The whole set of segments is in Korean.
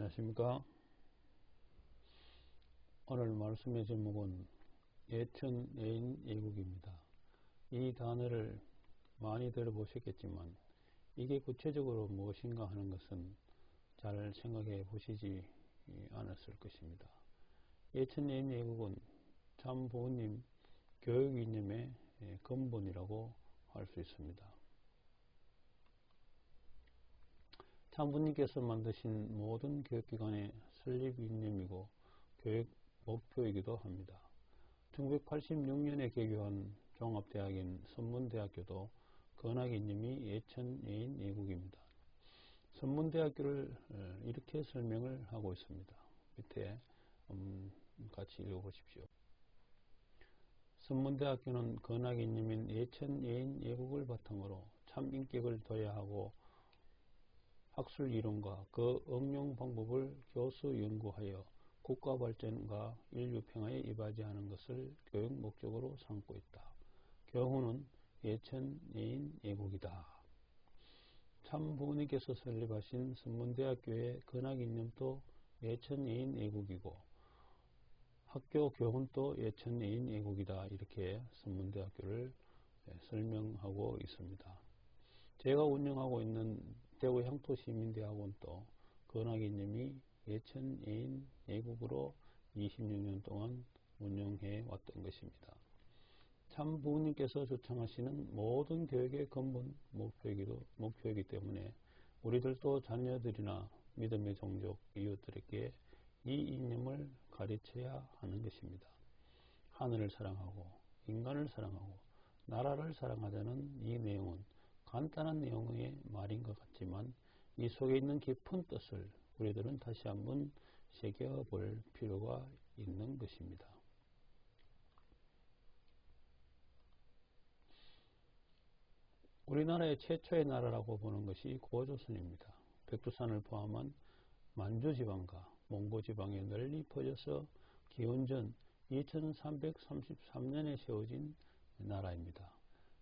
안녕하십니까. 오늘 말씀의 제목은 예천 예인 예국입니다. 이 단어를 많이 들어보셨겠지만 이게 구체적으로 무엇인가 하는 것은 잘 생각해 보시지 않았을 것입니다. 예천 예인 예국은 참 부모님 교육 이념의 근본이라고 할 수 있습니다. 참부님께서 만드신 모든 교육기관의 설립 이념이고 교육 목표이기도 합니다. 1986년에 개교한 종합대학인 선문대학교도 건학 이념이 예천 예인 예국입니다. 선문대학교를 이렇게 설명을 하고 있습니다. 밑에 같이 읽어보십시오. 선문대학교는 건학 이념인 예천 예인 예국을 바탕으로 참 인격을 둬야 하고 학술 이론과 그 응용 방법을 교수 연구하여 국가 발전과 인류 평화에 이바지하는 것을 교육 목적으로 삼고 있다. 교훈은 예천 예인 예국이다. 참 부모님께서 설립하신 선문대학교의 건학 이념도 예천 예인 예국이고 학교 교훈도 예천 예인 예국이다. 이렇게 선문대학교를 설명하고 있습니다. 제가 운영하고 있는 대구 향토시민대학원도 건학 이념이 예천 예인 예국으로 26년 동안 운영해 왔던 것입니다. 참 부모님께서 주창하시는 모든 교육의 근본 목표이기 때문에 우리들도 자녀들이나 믿음의 종족 이웃들에게 이 이념을 가르쳐야 하는 것입니다. 하늘을 사랑하고 인간을 사랑하고 나라를 사랑하자는 이 내용은 간단한 내용의 말인 것 같지만 이 속에 있는 깊은 뜻을 우리들은 다시 한번 새겨볼 필요가 있는 것입니다. 우리나라의 최초의 나라라고 보는 것이 고조선입니다. 백두산을 포함한 만주지방과 몽고지방에 널리 퍼져서 기원전 2333년에 세워진 나라입니다.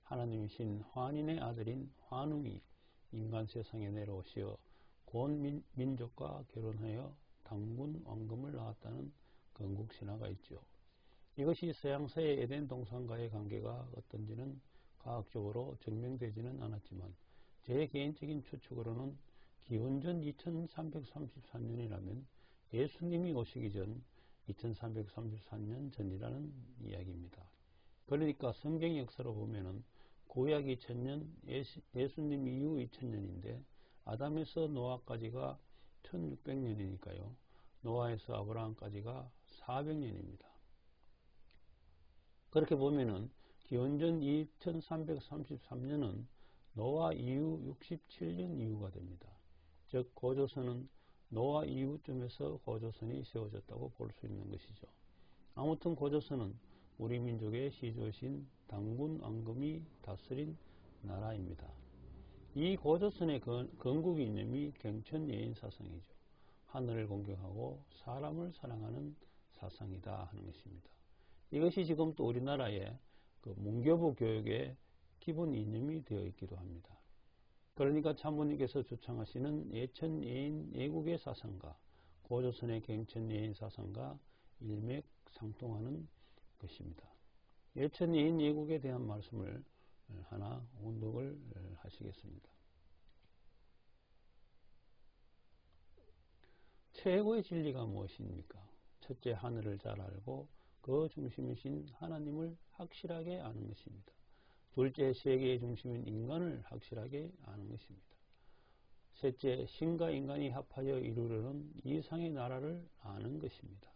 하나님이신 환인의 아들인 환웅이 인간 세상에 내려오시어 곤 민족과 결혼하여 당군 왕금을 낳았다는 건국신화가 있죠. 이것이 서양사의 에덴 동산과의 관계가 어떤지는 과학적으로 증명되지는 않았지만 제 개인적인 추측으로는 기원전 2333년이라면 예수님이 오시기 전 2333년 전이라는 이야기입니다. 그러니까 성경 역사로 보면은 구약 2000년, 예수님 이후 2000년인데 아담에서 노아까지가 1600년이니까요. 노아에서 아브라함까지가 400년입니다. 그렇게 보면은 기원전 2333년은 노아 이후 67년 이후가 됩니다. 즉 고조선은 노아 이후쯤에서 고조선이 세워졌다고 볼 수 있는 것이죠. 아무튼 고조선은 우리 민족의 시조신 당군 왕금이 다스린 나라입니다. 이 고조선의 건국 이념이 경천 예인 사상이죠. 하늘을 공경하고 사람을 사랑하는 사상이다 하는 것입니다. 이것이 지금 또 우리나라의 문교부 교육의 기본 이념이 되어 있기도 합니다. 그러니까 참부님께서 주창하시는 예천 예인 예국의 사상과 고조선의 경천 예인 사상과 일맥상통하는 것입니다. 예천 예인 예국에 대한 말씀을 하나 운동을 하시겠습니다. 최고의 진리가 무엇입니까? 첫째, 하늘을 잘 알고 그 중심이신 하나님을 확실하게 아는 것입니다. 둘째, 세계의 중심인 인간을 확실하게 아는 것입니다. 셋째, 신과 인간이 합하여 이루려는 이상의 나라를 아는 것입니다.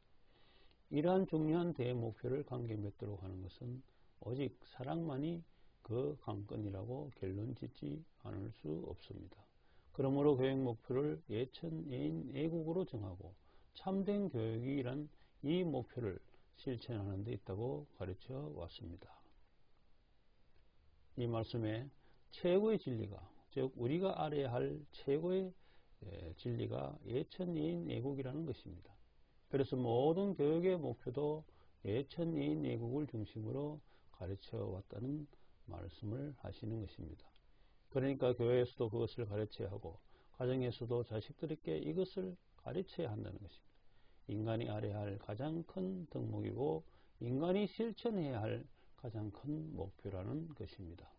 이러한 중요한 대목표를 관계 맺도록 하는 것은 오직 사랑만이 그 관건이라고 결론 짓지 않을 수 없습니다. 그러므로 교육 목표를 예천 예인 예국으로 정하고 참된 교육이란 이 목표를 실천하는 데 있다고 가르쳐 왔습니다. 이 말씀에 최고의 진리가, 즉 우리가 알아야 할 최고의 진리가 예천 예인 예국이라는 것입니다. 그래서 모든 교육의 목표도 예천 예인 예국을 중심으로 가르쳐 왔다는 말씀을 하시는 것입니다. 그러니까 교회에서도 그것을 가르쳐야 하고 가정에서도 자식들에게 이것을 가르쳐야 한다는 것입니다. 인간이 알아야 할 가장 큰 덕목이고 인간이 실천해야 할 가장 큰 목표라는 것입니다.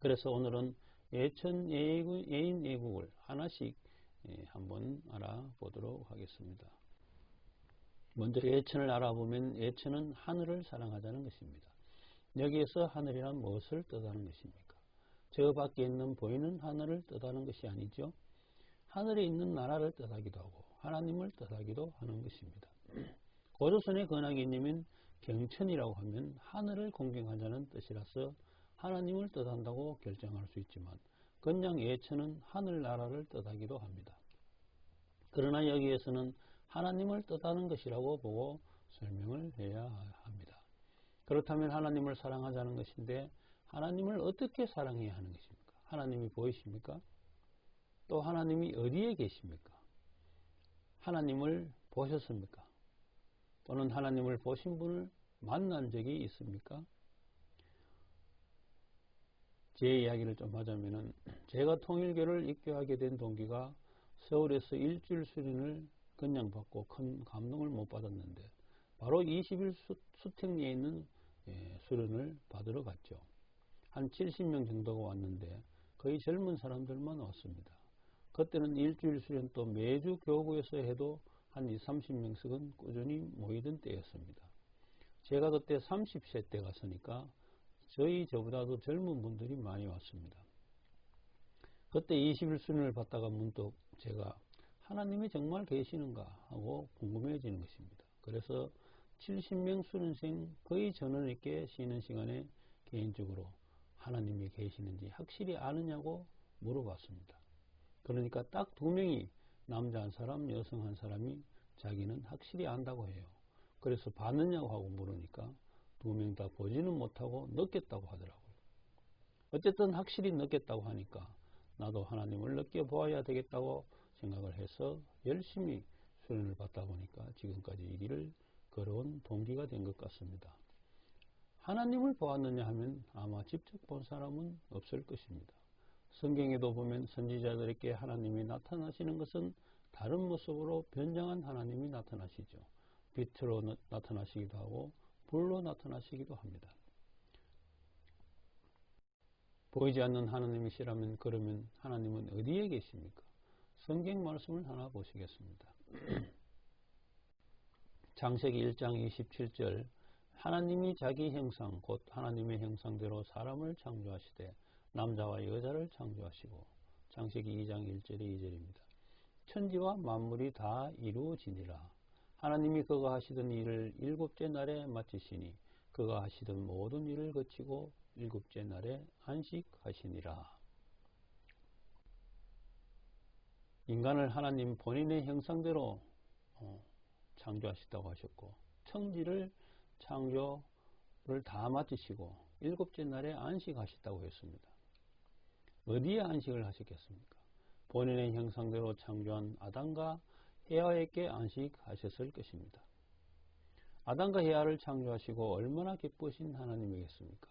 그래서 오늘은 예천 예인 예국을 하나씩 한번 알아보도록 하겠습니다. 먼저 예천을 알아보면 예천은 하늘을 사랑하자는 것입니다. 여기에서 하늘이란 무엇을 뜻하는 것입니까? 저 밖에 있는 보이는 하늘을 뜻하는 것이 아니죠. 하늘에 있는 나라를 뜻하기도 하고 하나님을 뜻하기도 하는 것입니다. 고조선의 권하기님은 경천이라고 하면 하늘을 공경하자는 뜻이라서 하나님을 뜻한다고 결정할 수 있지만 그냥 예천은 하늘나라를 뜻하기도 합니다. 그러나 여기에서는 하나님을 뜻하는 것이라고 보고 설명을 해야 합니다. 그렇다면 하나님을 사랑하자는 것인데 하나님을 어떻게 사랑해야 하는 것입니까? 하나님이 보이십니까? 또 하나님이 어디에 계십니까? 하나님을 보셨습니까? 또는 하나님을 보신 분을 만난 적이 있습니까? 제 이야기를 좀 하자면은 제가 통일교를 입교하게 된 동기가 서울에서 일주일 수련을 그냥 받고 큰 감동을 못 받았는데 바로 20일 수택리에 있는 수련을 받으러 갔죠. 한 70명 정도가 왔는데 거의 젊은 사람들만 왔습니다. 그때는 일주일 수련 또 매주 교구에서 해도 한 20, 30명씩은 꾸준히 모이던 때였습니다. 제가 그때 30세 때 갔으니까 저보다도 젊은 분들이 많이 왔습니다. 그때 20일 수련을 받다가 문득 제가 하나님이 정말 계시는가 하고 궁금해지는 것입니다. 그래서 70명 수련생 거의 전원에게 쉬는 시간에 개인적으로 하나님이 계시는지 확실히 아느냐고 물어봤습니다. 그러니까 딱 2명이 남자 한 사람, 여성 한 사람이 자기는 확실히 안다고 해요. 그래서 봤느냐고 하고 물으니까 2명 다 보지는 못하고 느꼈다고 하더라고요. 어쨌든 확실히 느꼈다고 하니까 나도 하나님을 느껴보아야 되겠다고 생각을 해서 열심히 수련을 받다 보니까 지금까지 이 길을 걸어온 동기가 된 것 같습니다. 하나님을 보았느냐 하면 아마 직접 본 사람은 없을 것입니다. 성경에도 보면 선지자들에게 하나님이 나타나시는 것은 다른 모습으로 변장한 하나님이 나타나시죠. 빛으로 나타나시기도 하고 불로 나타나시기도 합니다. 보이지 않는 하나님이시라면 그러면 하나님은 어디에 계십니까? 성경 말씀을 하나 보시겠습니다. 창세기 1장 27절 하나님이 자기 형상 곧 하나님의 형상대로 사람을 창조하시되 남자와 여자를 창조하시고 창세기 2장 1절에 2절입니다. 천지와 만물이 다 이루어지니라. 하나님이 그가 하시던 일을 일곱째 날에 마치시니 그가 하시던 모든 일을 거치고 일곱째 날에 안식하시니라. 인간을 하나님 본인의 형상대로 창조하셨다고 하셨고 천지를 창조를 다 마치시고 일곱째 날에 안식하셨다고 했습니다. 어디에 안식을 하셨겠습니까? 본인의 형상대로 창조한 아담과 헤아에게 안식하셨을 것입니다. 아담과 헤아를 창조하시고 얼마나 기쁘신 하나님이겠습니까?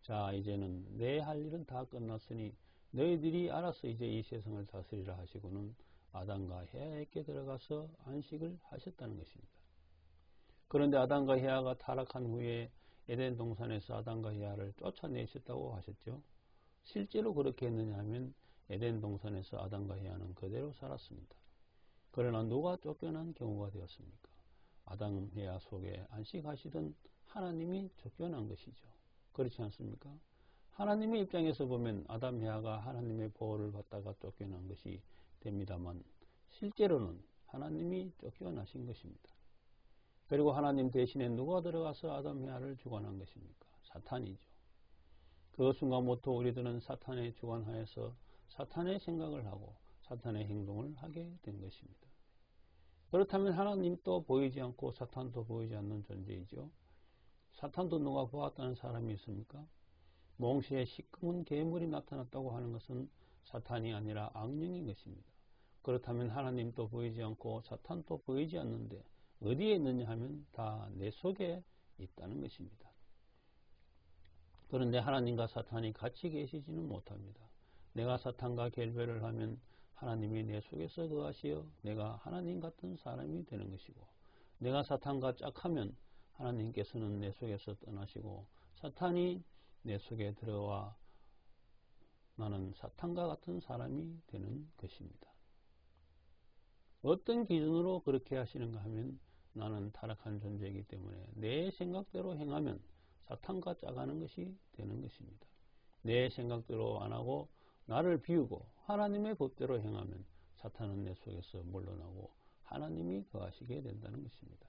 자, 이제는 내 할 일은 다 끝났으니 너희들이 알아서 이제 이 세상을 다스리라 하시고는 아담과 헤아에게 들어가서 안식을 하셨다는 것입니다. 그런데 아담과 헤아가 타락한 후에 에덴 동산에서 아담과 헤아를 쫓아내셨다고 하셨죠. 실제로 그렇게 했느냐 하면 에덴 동산에서 아담과 헤아는 그대로 살았습니다. 그러나 누가 쫓겨난 경우가 되었습니까? 아담 헤아 속에 안식하시던 하나님이 쫓겨난 것이죠. 그렇지 않습니까? 하나님의 입장에서 보면 아담 헤아가 하나님의 보호를 받다가 쫓겨난 것이 됩니다만 실제로는 하나님이 쫓겨나신 것입니다. 그리고 하나님 대신에 누가 들어가서 아담 헤아를 주관한 것입니까? 사탄이죠. 그 순간부터 우리들은 사탄에 주관하여서 사탄의 생각을 하고 사탄의 행동을 하게 된 것입니다. 그렇다면 하나님도 보이지 않고 사탄도 보이지 않는 존재이죠. 사탄도 누가 보았다는 사람이 있습니까? 몽시에 시커먼 괴물이 나타났다고 하는 것은 사탄이 아니라 악령인 것입니다. 그렇다면 하나님도 보이지 않고 사탄도 보이지 않는데 어디에 있느냐 하면 다 내 속에 있다는 것입니다. 그런데 하나님과 사탄이 같이 계시지는 못합니다. 내가 사탄과 결별을 하면 하나님이 내 속에서 거하시어 내가 하나님 같은 사람이 되는 것이고, 내가 사탄과 짝하면 하나님께서는 내 속에서 떠나시고 사탄이 내 속에 들어와 나는 사탄과 같은 사람이 되는 것입니다. 어떤 기준으로 그렇게 하시는가 하면, 나는 타락한 존재이기 때문에 내 생각대로 행하면 사탄과 짝하는 것이 되는 것입니다. 내 생각대로 안 하고 나를 비우고 하나님의 법대로 행하면 사탄은 내 속에서 물러나고 하나님이 거하시게 된다는 것입니다.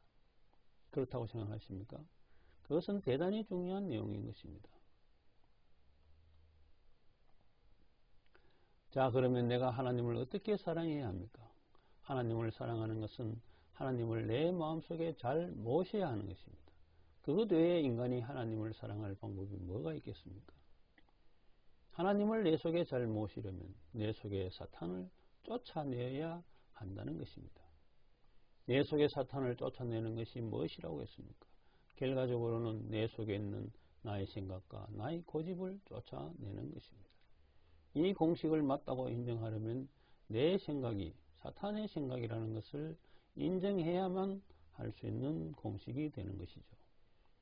그렇다고 생각하십니까? 그것은 대단히 중요한 내용인 것입니다. 자, 그러면 내가 하나님을 어떻게 사랑해야 합니까? 하나님을 사랑하는 것은 하나님을 내 마음속에 잘 모셔야 하는 것입니다. 그것 외에 인간이 하나님을 사랑할 방법이 뭐가 있겠습니까? 하나님을 내 속에 잘 모시려면 내 속에 사탄을 쫓아내야 한다는 것입니다. 내 속에 사탄을 쫓아내는 것이 무엇이라고 했습니까? 결과적으로는 내 속에 있는 나의 생각과 나의 고집을 쫓아내는 것입니다. 이 공식을 맞다고 인정하려면 내 생각이 사탄의 생각이라는 것을 인정해야만 할 수 있는 공식이 되는 것이죠.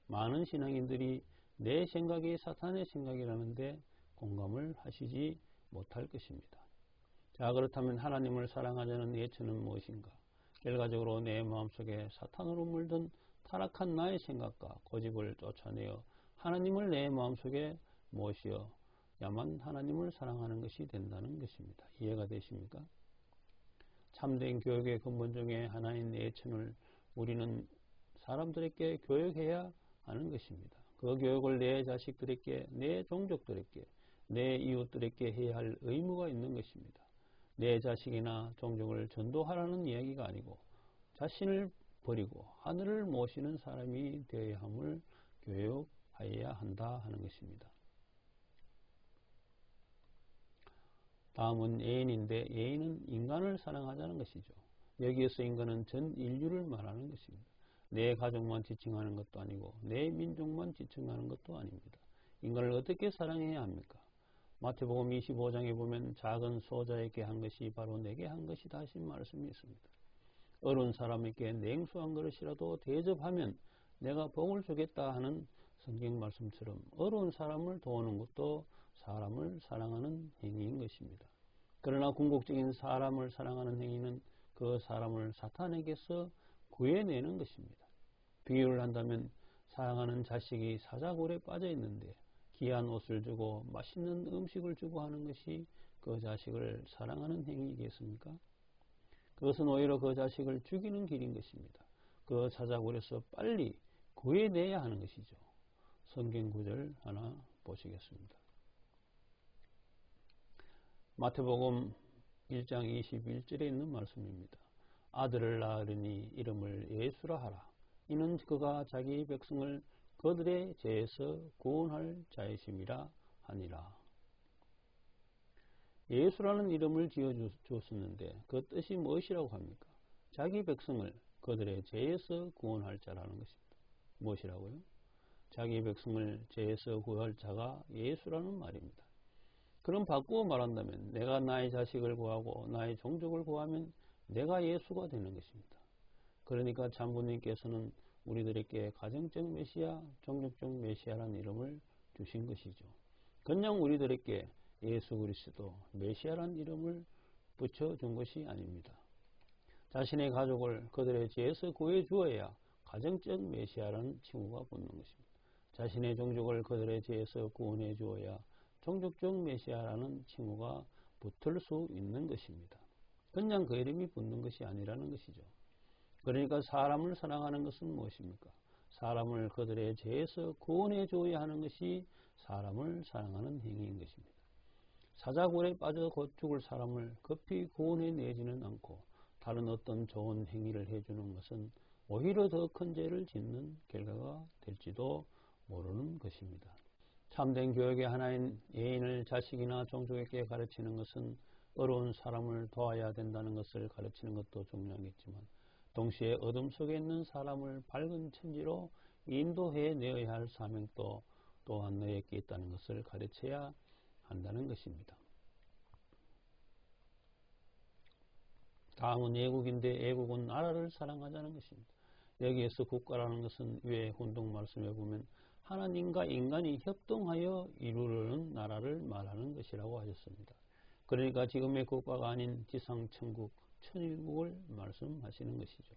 많은 신앙인들이 내 생각이 사탄의 생각이라는데 공감을 하시지 못할 것입니다. 자, 그렇다면 하나님을 사랑하자는 예처는 무엇인가? 결과적으로 내 마음속에 사탄으로 물든 타락한 나의 생각과 고집을 쫓아내어 하나님을 내 마음속에 모셔야만 하나님을 사랑하는 것이 된다는 것입니다. 이해가 되십니까? 참된 교육의 근본 중에 하나인 예천을 우리는 사람들에게 교육해야 하는 것입니다. 그 교육을 내 자식들에게, 내 종족들에게, 내 이웃들에게 해야 할 의무가 있는 것입니다. 내 자식이나 종족을 전도하라는 이야기가 아니고 자신을 버리고 하늘을 모시는 사람이 되어야 함을 교육하여야 한다 하는 것입니다. 다음은 예인인데, 예인은 인간을 사랑하자는 것이죠. 여기에서 인간은 전 인류를 말하는 것입니다. 내 가족만 지칭하는 것도 아니고 내 민족만 지칭하는 것도 아닙니다. 인간을 어떻게 사랑해야 합니까? 마태복음 25장에 보면 작은 소자에게 한 것이 바로 내게 한 것이다 하신 말씀이 있습니다. 어려운 사람에게 냉수 한 그릇이라도 대접하면 내가 복을 주겠다 하는 성경 말씀처럼 어려운 사람을 도우는 것도 사람을 사랑하는 행위인 것입니다. 그러나 궁극적인 사람을 사랑하는 행위는 그 사람을 사탄에게서 구해내는 것입니다. 비유를 한다면 사랑하는 자식이 사자굴에 빠져 있는데 귀한 옷을 주고 맛있는 음식을 주고 하는 것이 그 자식을 사랑하는 행위이겠습니까? 그것은 오히려 그 자식을 죽이는 길인 것입니다. 그 사자굴에서 빨리 구해내야 하는 것이죠. 성경 구절 하나 보시겠습니다. 마태복음 1장 21절에 있는 말씀입니다. 아들을 낳으리니 이름을 예수라 하라. 이는 그가 자기 백성을 그들의 죄에서 구원할 자이심이라 하니라. 예수라는 이름을 지어주었는데 그 뜻이 무엇이라고 합니까? 자기 백성을 그들의 죄에서 구원할 자라는 것입니다. 무엇이라고요? 자기 백성을 죄에서 구할 자가 예수라는 말입니다. 그럼 바꾸어 말한다면 내가 나의 자식을 구하고 나의 종족을 구하면 내가 예수가 되는 것입니다. 그러니까 장군님께서는 우리들에게 가정적 메시아, 종족적 메시아라는 이름을 주신 것이죠. 그냥 우리들에게 예수 그리스도 메시아라는 이름을 붙여준 것이 아닙니다. 자신의 가족을 그들의 죄에서 구해 주어야 가정적 메시아라는 칭호가 붙는 것입니다. 자신의 종족을 그들의 죄에서 구원해 주어야 종족적 메시아라는 칭호가 붙을 수 있는 것입니다. 그냥 그 이름이 붙는 것이 아니라는 것이죠. 그러니까 사람을 사랑하는 것은 무엇입니까? 사람을 그들의 죄에서 구원해 주어야 하는 것이 사람을 사랑하는 행위인 것입니다. 사자굴에 빠져 곧 죽을 사람을 급히 구원해 내지는 않고 다른 어떤 좋은 행위를 해주는 것은 오히려 더 큰 죄를 짓는 결과가 될지도 모르는 것입니다. 참된 교육의 하나인 예인을 자식이나 종족에게 가르치는 것은 어려운 사람을 도와야 된다는 것을 가르치는 것도 중요하겠지만 동시에 어둠 속에 있는 사람을 밝은 천지로 인도해 내어야 할 사명도 또한 너에게 있다는 것을 가르쳐야 한다는 것입니다. 다음은 애국인데 애국은 나라를 사랑하자는 것입니다. 여기에서 국가라는 것은 왜 혼동 말씀에 보면 하나님과 인간이 협동하여 이루려는 나라를 말하는 것이라고 하셨습니다. 그러니까 지금의 국가가 아닌 지상천국, 천일국을 말씀하시는 것이죠.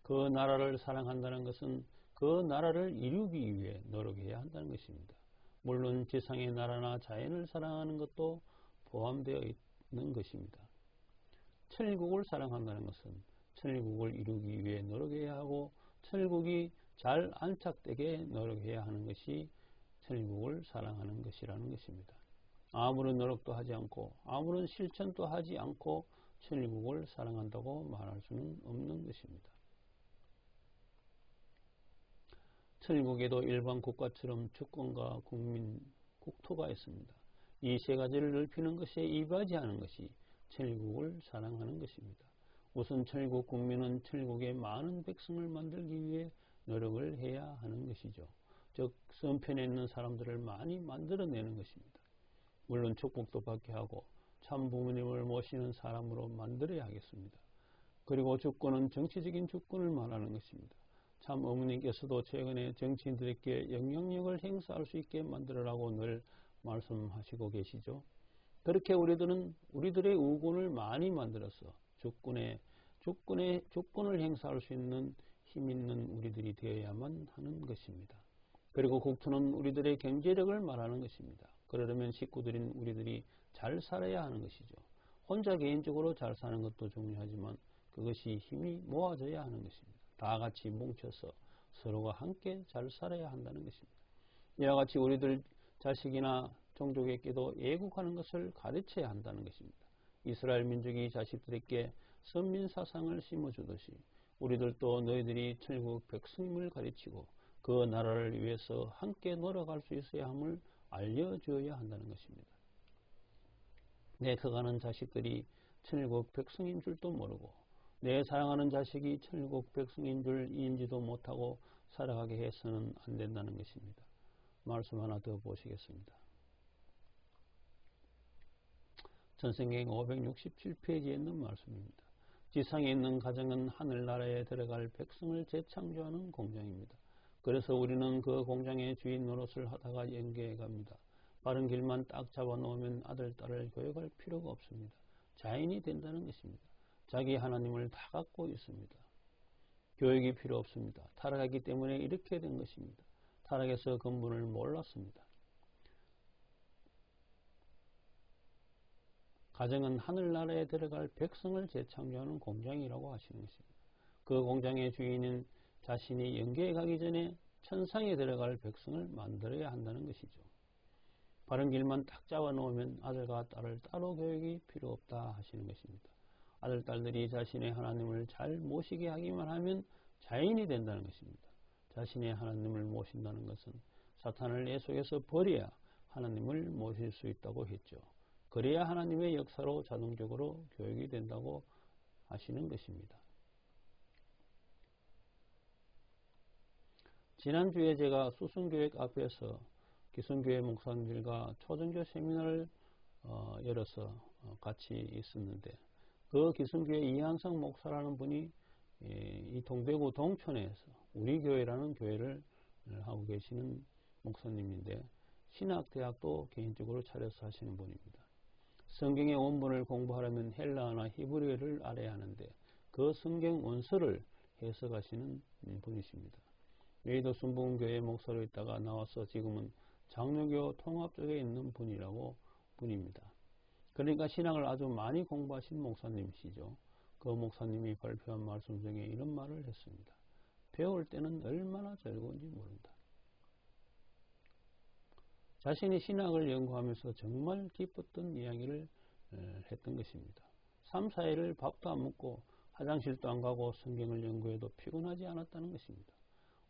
그 나라를 사랑한다는 것은 그 나라를 이루기 위해 노력해야 한다는 것입니다. 물론 지상의 나라나 자연을 사랑하는 것도 포함되어 있는 것입니다. 천일국을 사랑한다는 것은 천일국을 이루기 위해 노력해야 하고 천일국이 잘 안착되게 노력해야 하는 것이 천일국을 사랑하는 것이라는 것입니다. 아무런 노력도 하지 않고 아무런 실천도 하지 않고 천일국을 사랑한다고 말할 수는 없는 것입니다. 천일국에도 일반 국가처럼 주권과 국민, 국토가 있습니다. 이 세 가지를 넓히는 것에 이바지하는 것이 천일국을 사랑하는 것입니다. 우선 천일국 국민은 천일국의 많은 백성을 만들기 위해 노력을 해야 하는 것이죠. 즉 선편에 있는 사람들을 많이 만들어내는 것입니다. 물론 축복도 받게 하고 참 부모님을 모시는 사람으로 만들어야 하겠습니다. 그리고 주권은 정치적인 주권을 말하는 것입니다. 참 어머님께서도 최근에 정치인들에게 영향력을 행사할 수 있게 만들어라고 늘 말씀하시고 계시죠. 그렇게 우리들은 우리들의 의군을 많이 만들어서 주권을 행사할 수 있는 힘 있는 우리들이 되어야만 하는 것입니다. 그리고 국토는 우리들의 경제력을 말하는 것입니다. 그러려면 식구들인 우리들이 잘 살아야 하는 것이죠. 혼자 개인적으로 잘 사는 것도 중요하지만 그것이 힘이 모아져야 하는 것입니다. 다 같이 뭉쳐서 서로가 함께 잘 살아야 한다는 것입니다. 이와 같이 우리들 자식이나 종족에게도 애국하는 것을 가르쳐야 한다는 것입니다. 이스라엘 민족이 자식들에게 선민사상을 심어주듯이 우리들도 너희들이 천국 백성임을 가르치고 그 나라를 위해서 함께 노력할 수 있어야 함을 알려주어야 한다는 것입니다. 내 커가는 자식들이 천국 백성인 줄도 모르고 내 사랑하는 자식이 천국 백성인 줄 인지도 못하고 살아가게 해서는 안 된다는 것입니다. 말씀 하나 더 보시겠습니다. 전생경 567페이지에 있는 말씀입니다. 지상에 있는 가정은 하늘나라에 들어갈 백성을 재창조하는 공장입니다. 그래서 우리는 그 공장의 주인 노릇을 하다가 연계해 갑니다. 바른 길만 딱 잡아놓으면 아들, 딸을 교육할 필요가 없습니다. 자인이 된다는 것입니다. 자기 하나님을 다 갖고 있습니다. 교육이 필요 없습니다. 타락하기 때문에 이렇게 된 것입니다. 타락해서 근본을 몰랐습니다. 가정은 하늘나라에 들어갈 백성을 재창조하는 공장이라고 하시는 것입니다. 그 공장의 주인은 자신이 영계에 가기 전에 천상에 들어갈 백성을 만들어야 한다는 것이죠. 바른 길만 딱 잡아놓으면 아들과 딸을 따로 교육이 필요 없다 하시는 것입니다. 아들, 딸들이 자신의 하나님을 잘 모시게 하기만 하면 자인이 된다는 것입니다. 자신의 하나님을 모신다는 것은 사탄을 내 속에서 버려야 하나님을 모실 수 있다고 했죠. 그래야 하나님의 역사로 자동적으로 교육이 된다고 하시는 것입니다. 지난주에 제가 수성교육 앞에서 기성교회 목사님들과 초등교 세미나를 열어서 같이 있었는데 그 기성교회 이한성 목사라는 분이 이 동대구 동촌에서 우리 교회라는 교회를 하고 계시는 목사님인데 신학대학도 개인적으로 차려서 하시는 분입니다. 성경의 원본을 공부하려면 헬라어나 히브리어를 알아야 하는데 그 성경 원서를 해석하시는 분이십니다. 외도 순복음교회 목사로 있다가 나와서 지금은 장로교 통합 쪽에 있는 분입니다. 그러니까 신학을 아주 많이 공부하신 목사님이시죠. 그 목사님이 발표한 말씀 중에 이런 말을 했습니다. 배울 때는 얼마나 즐거운지 모른다. 자신이 신학을 연구하면서 정말 기뻤던 이야기를 했던 것입니다. 3, 4일을 밥도 안 먹고 화장실도 안 가고 성경을 연구해도 피곤하지 않았다는 것입니다.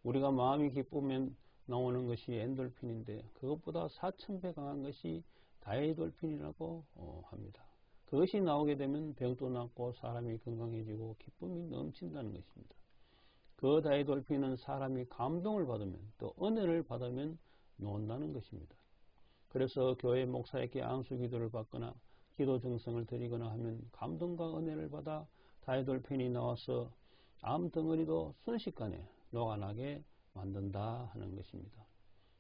우리가 마음이 기쁘면 나오는 것이 엔돌핀인데 그것보다 4,000배 강한 것이 다이돌핀이라고 합니다. 그것이 나오게 되면 병도 낫고 사람이 건강해지고 기쁨이 넘친다는 것입니다. 그 다이돌핀은 사람이 감동을 받으면 또 은혜를 받으면 놓는다는 것입니다. 그래서 교회 목사에게 안수 기도를 받거나 기도 정성을 드리거나 하면 감동과 은혜를 받아 다이돌핀이 나와서 암 덩어리도 순식간에 녹아나게 만든다 하는 것입니다.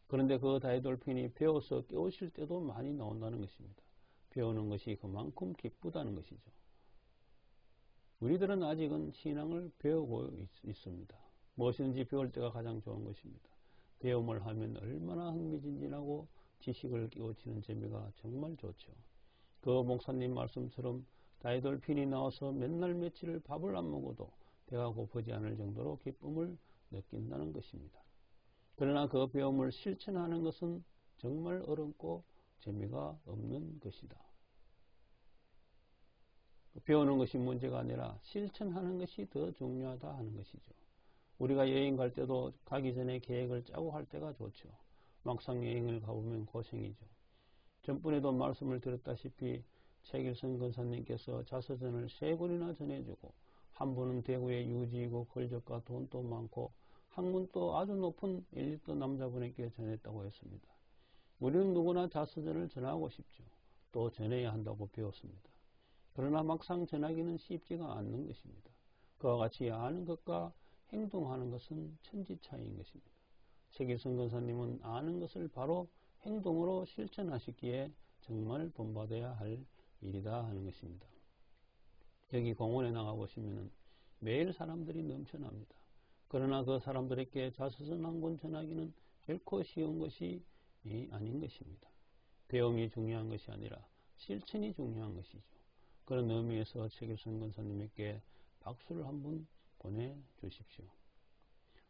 그런데 그 다이돌핀이 배워서 깨우칠 때도 많이 나온다는 것입니다. 배우는 것이 그만큼 기쁘다는 것이죠. 우리들은 아직은 신앙을 배우고 있습니다. 무엇이든지 배울 때가 가장 좋은 것입니다. 배움을 하면 얼마나 흥미진진하고 지식을 깨우치는 재미가 정말 좋죠. 그 목사님 말씀처럼 다이돌핀이 나와서 맨날 며칠을 밥을 안 먹어도 배가 고프지 않을 정도로 기쁨을 느낀다는 것입니다. 그러나 그 배움을 실천하는 것은 정말 어렵고 재미가 없는 것이다. 배우는 것이 문제가 아니라 실천하는 것이 더 중요하다 하는 것이죠. 우리가 여행 갈 때도 가기 전에 계획을 짜고 할 때가 좋죠. 막상 여행을 가보면 고생이죠. 전번에도 말씀을 드렸다시피 최길선 권사님께서 자서전을 3권이나 전해주고 한 분은 대구의 유지이고 걸적과 돈도 많고 학문도 아주 높은 엘리트 남자분에게 전했다고 했습니다. 우리는 누구나 자서전을 전하고 싶죠. 또 전해야 한다고 배웠습니다. 그러나 막상 전하기는 쉽지가 않는 것입니다. 그와 같이 아는 것과 행동하는 것은 천지 차이인 것입니다. 최길선 권사님은 아는 것을 바로 행동으로 실천하시기에 정말 본받아야 할 일이다 하는 것입니다. 여기 공원에 나가보시면 매일 사람들이 넘쳐납니다. 그러나 그 사람들에게 자서전 한 권 전하기는 결코 쉬운 것이 아닌 것입니다. 배움이 중요한 것이 아니라 실천이 중요한 것이죠. 그런 의미에서 최길선 권사님에게 박수를 한번 보내주십시오.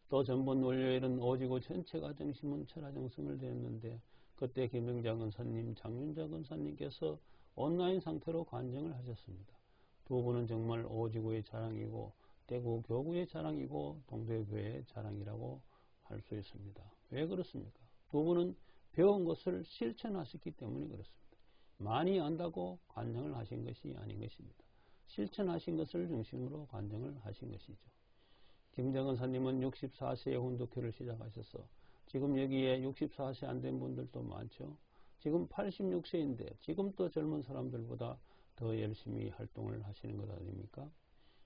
또 전번 월요일은 오지구 전체가 정심은 철화정성을 드렸는데 그때 김영자 권사님, 장윤자 권사님께서 온라인 상태로 관정을 하셨습니다. 두 분은 정말 오지구의 자랑이고 대구 교구의 자랑이고 동대교회의 자랑이라고 할 수 있습니다. 왜 그렇습니까? 두 분은 배운 것을 실천하셨기 때문에 그렇습니다. 많이 안다고 관정을 하신 것이 아닌 것입니다. 실천하신 것을 중심으로 관정을 하신 것이죠. 김정은사님은 64세에 훈독회를 시작하셔서 지금 여기에 64세 안 된 분들도 많죠. 지금 86세인데 지금 또 젊은 사람들보다 더 열심히 활동을 하시는 것 아닙니까?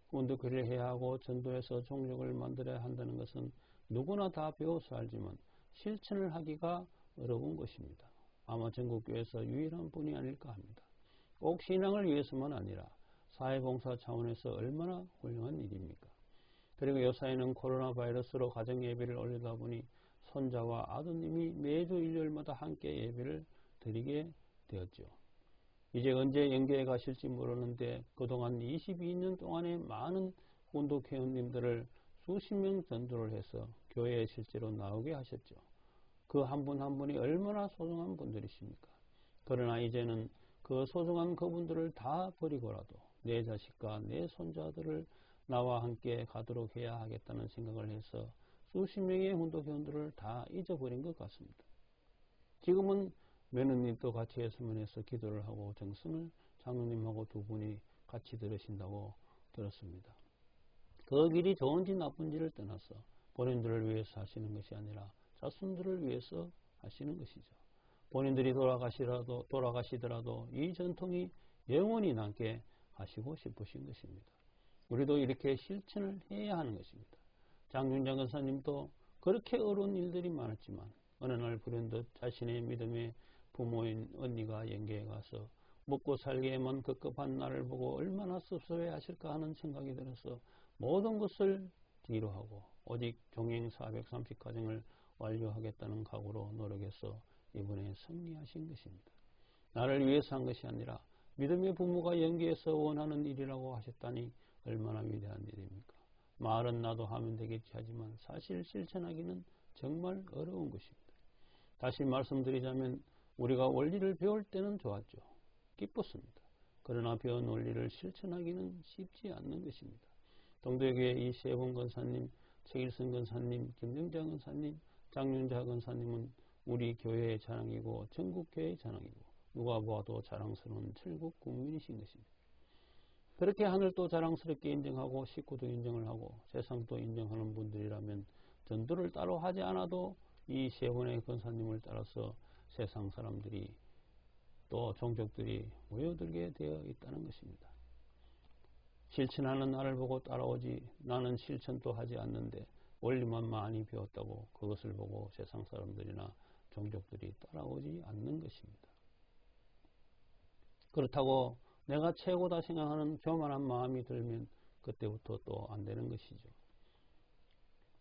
훈독회를 해야 하고 전도해서 종족을 만들어야 한다는 것은 누구나 다 배워서 알지만 실천을 하기가 어려운 것입니다. 아마 전국교회에서 유일한 분이 아닐까 합니다. 꼭 신앙을 위해서만 아니라 사회봉사 차원에서 얼마나 훌륭한 일입니까? 그리고 요사이는 코로나 바이러스로 가정 예배를 올리다 보니 손자와 아드님이 매주 일요일마다 함께 예배를 드리게 되었죠. 이제 언제 연계에 가실지 모르는데 그동안 22년 동안에 많은 운동회원님들을 수십 명 전도를 해서 교회에 실제로 나오게 하셨죠. 그 한 분 한 분이 얼마나 소중한 분들이십니까? 그러나 이제는 그 소중한 그분들을 다 버리고라도 내 자식과 내 손자들을 나와 함께 가도록 해야 하겠다는 생각을 해서 수십 명의 훈독회원들을 다 잊어버린 것 같습니다. 지금은 며느님도 같이 했으면 해서 기도를 하고 정성을 장로님하고 두 분이 같이 들으신다고 들었습니다. 그 길이 좋은지 나쁜지를 떠나서 본인들을 위해서 하시는 것이 아니라 자손들을 위해서 하시는 것이죠. 본인들이 돌아가시더라도 이 전통이 영원히 남게 하시고 싶으신 것입니다. 우리도 이렇게 실천을 해야 하는 것입니다. 장윤장 권사님도 그렇게 어려운 일들이 많았지만 어느 날 불현듯 자신의 믿음의 부모인 언니가 연계에 가서 먹고 살기에만 급급한 나를 보고 얼마나 섭섭해 하실까 하는 생각이 들어서 모든 것을 뒤로 하고 오직 종행 430가정을 완료하겠다는 각오로 노력해서 이번에 승리하신 것입니다. 나를 위해서 한 것이 아니라 믿음의 부모가 연계해서 원하는 일이라고 하셨다니 얼마나 위대한 일입니까? 말은 나도 하면 되겠지 하지만 사실 실천하기는 정말 어려운 것입니다. 다시 말씀드리자면 우리가 원리를 배울 때는 좋았죠. 기뻤습니다. 그러나 배운 원리를 실천하기는 쉽지 않는 것입니다. 동대교회 이세봉 권사님, 최길선 권사님, 김영장 권사님, 장윤자 권사님은 우리 교회의 자랑이고 전국교회의 자랑이고 누가 보아도 자랑스러운 천국 국민이신 것입니다. 그렇게 하늘도 자랑스럽게 인정하고 식구도 인정을 하고 세상도 인정하는 분들이라면 전도를 따로 하지 않아도 이 세 분의 권사님을 따라서 세상 사람들이 또 종족들이 모여들게 되어 있다는 것입니다. 실천하는 나를 보고 따라오지 나는 실천도 하지 않는데 원리만 많이 배웠다고 그것을 보고 세상 사람들이나 종족들이 따라오지 않는 것입니다. 그렇다고 내가 최고다 생각하는 교만한 마음이 들면 그때부터 또 안 되는 것이죠.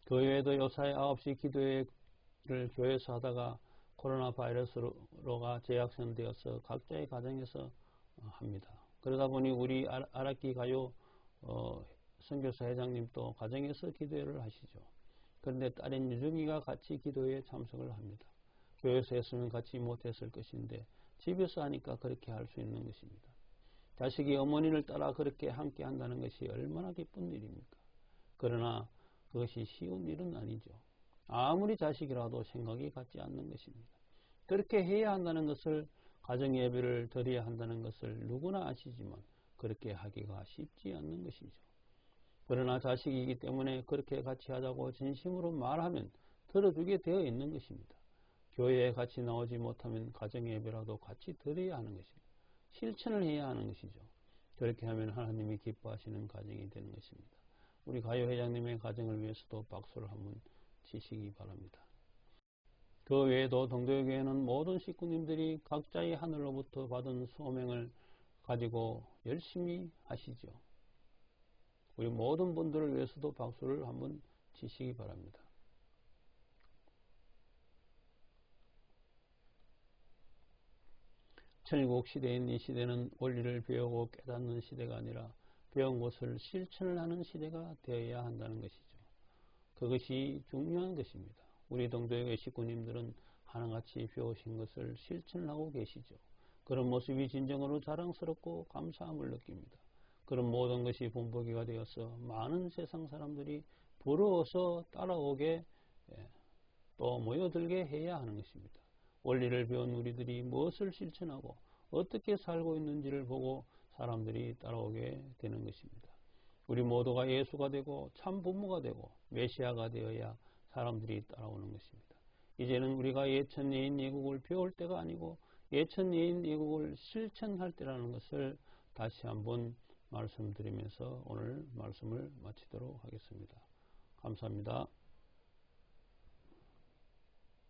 교회에도 요사이 9시 기도회를 교회에서 하다가 코로나 바이러스로가 재확산되어서 각자의 가정에서 합니다. 그러다 보니 우리 아락기 가요 선교사 회장님도 가정에서 기도회를 하시죠. 그런데 딸인 유정이가 같이 기도회에 참석을 합니다. 교회에서 했으면 같이 못했을 것인데 집에서 하니까 그렇게 할 수 있는 것입니다. 자식이 어머니를 따라 그렇게 함께 한다는 것이 얼마나 기쁜 일입니까? 그러나 그것이 쉬운 일은 아니죠. 아무리 자식이라도 생각이 같지 않는 것입니다. 그렇게 해야 한다는 것을 가정 예배를 드려야 한다는 것을 누구나 아시지만 그렇게 하기가 쉽지 않는 것이죠. 그러나 자식이기 때문에 그렇게 같이 하자고 진심으로 말하면 들어주게 되어 있는 것입니다. 교회에 같이 나오지 못하면 가정 예배라도 같이 드려야 하는 것입니다. 실천을 해야 하는 것이죠. 그렇게 하면 하나님이 기뻐하시는 가정이 되는 것입니다. 우리 가요 회장님의 가정을 위해서도 박수를 한번 치시기 바랍니다. 그 외에도 동도교회는 모든 식구님들이 각자의 하늘로부터 받은 소명을 가지고 열심히 하시죠. 우리 모든 분들을 위해서도 박수를 한번 치시기 바랍니다. 천국 시대인 이 시대는 원리를 배우고 깨닫는 시대가 아니라 배운 것을 실천을 하는 시대가 되어야 한다는 것이죠. 그것이 중요한 것입니다. 우리 동도교회 식구님들은 하나같이 배우신 것을 실천하고 계시죠. 그런 모습이 진정으로 자랑스럽고 감사함을 느낍니다. 그런 모든 것이 본보기가 되어서 많은 세상 사람들이 부러워서 따라오게 또 모여들게 해야 하는 것입니다. 원리를 배운 우리들이 무엇을 실천하고 어떻게 살고 있는지를 보고 사람들이 따라오게 되는 것입니다. 우리 모두가 예수가 되고 참 부모가 되고 메시아가 되어야 사람들이 따라오는 것입니다. 이제는 우리가 예천 예인 예국을 배울 때가 아니고 예천 예인 예국을 실천할 때라는 것을 다시 한번 말씀드리면서 오늘 말씀을 마치도록 하겠습니다. 감사합니다.